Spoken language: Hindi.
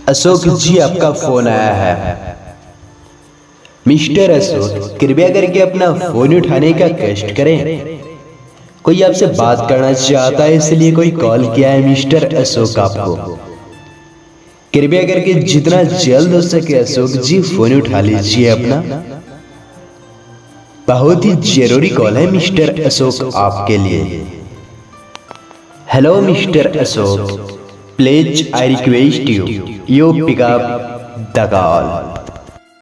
अशोक जी, आपका फोन आया है। मिस्टर अशोक, कृपया करके अपना फोन उठाने का कष्ट करें। कोई आपसे बात करना चाहता है, इसलिए कोई कॉल किया है मिस्टर अशोक आपको। कृपया करके जितना जल्द हो सके अशोक जी फोन उठा लीजिए अपना। बहुत ही जरूरी कॉल है मिस्टर अशोक आपके लिए। Hello mister Ashok, please I request you pick up the call.